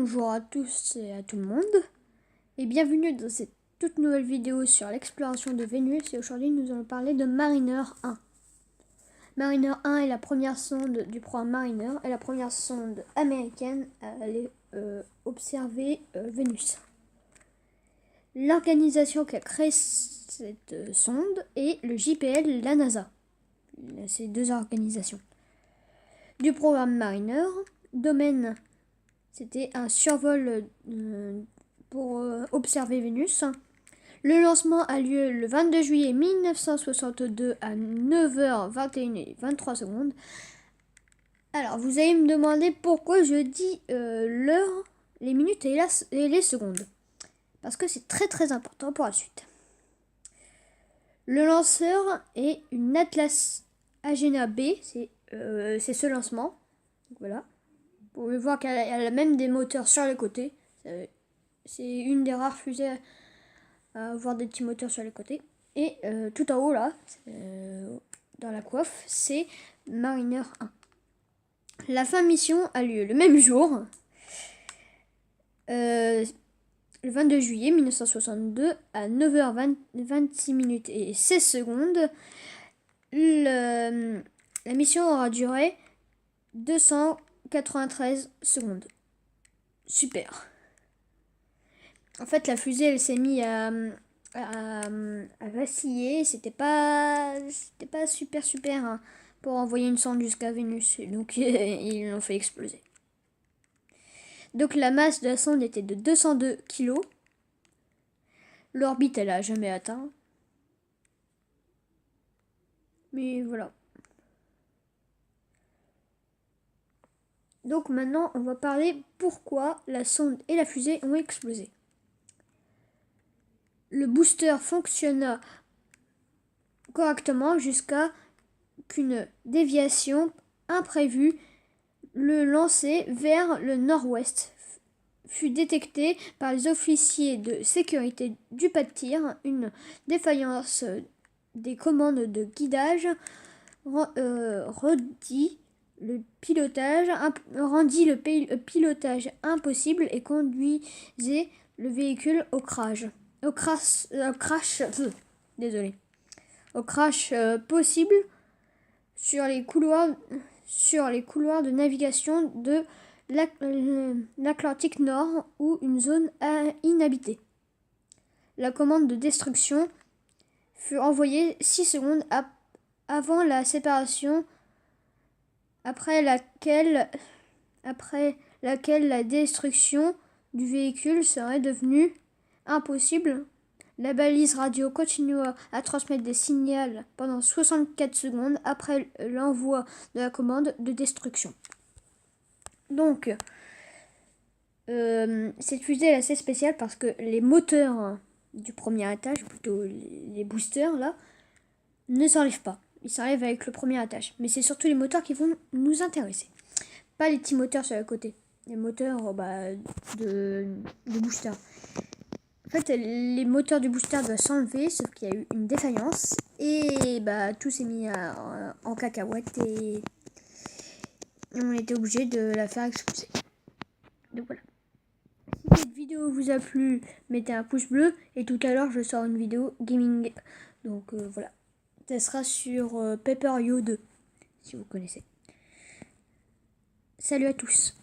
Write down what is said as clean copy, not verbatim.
Bonjour à tous et à tout le monde et bienvenue dans cette toute nouvelle vidéo sur l'exploration de Vénus. Et aujourd'hui nous allons parler de Mariner 1. Mariner 1 est la première sonde du programme Mariner et la première sonde américaine à aller observer Vénus. L'organisation qui a créé cette sonde est le JPL, la NASA. Ces deux organisations. Du programme Mariner, domaine, c'était un survol pour observer Vénus. Le lancement a lieu le 22 juillet 1962 à 9h21 et 23 secondes. Alors, vous allez me demander pourquoi je dis l'heure, les minutes et les secondes. Parce que c'est très très important pour la suite. Le lanceur est une Atlas Agena B, c'est ce lancement. Donc, voilà. Vous pouvez voir qu'elle a même des moteurs sur les côtés. C'est une des rares fusées à avoir des petits moteurs sur les côtés. Et tout en haut là, dans la coiffe, c'est Mariner 1. La fin de mission a lieu le même jour, le 22 juillet 1962 à 9h26 et 16 secondes. La mission aura duré 293 secondes. Super. En fait, la fusée, elle s'est mise à vaciller. C'était pas super hein, pour envoyer une sonde jusqu'à Vénus. Donc, ils l'ont fait exploser. Donc, la masse de la sonde était de 202 kg. L'orbite, elle a jamais atteint. Mais voilà. Donc maintenant, on va parler pourquoi la sonde et la fusée ont explosé. Le booster fonctionna correctement jusqu'à qu'une déviation imprévue, le lancer vers le nord-ouest, fut détectée par les officiers de sécurité du pas de tir. Une défaillance des commandes de guidage rendit le pilotage impossible et conduisait le véhicule au crash possible sur les couloirs de navigation de l'Atlantique Nord ou une zone inhabitée. La commande de destruction fut envoyée 6 secondes avant la séparation, après laquelle la destruction du véhicule serait devenue impossible. La balise radio continua à transmettre des signaux pendant 64 secondes après l'envoi de la commande de destruction. Donc, cette fusée est assez spéciale parce que les moteurs du premier étage, plutôt les boosters là, ne s'enlèvent pas. Ils s'enlèvent avec le premier étage. Mais c'est surtout les moteurs qui vont nous intéresser. Pas les petits moteurs sur le côté. Les moteurs de booster. En fait, les moteurs du booster doivent s'enlever, sauf qu'il y a eu une défaillance. Et tout s'est mis en cacahuète et on était obligé de la faire exploser. Donc voilà. Si cette vidéo vous a plu, mettez un pouce bleu. Et tout à l'heure, je sors une vidéo gaming. Donc voilà. Ça sera sur Paper Yo 2, si vous connaissez. Salut à tous.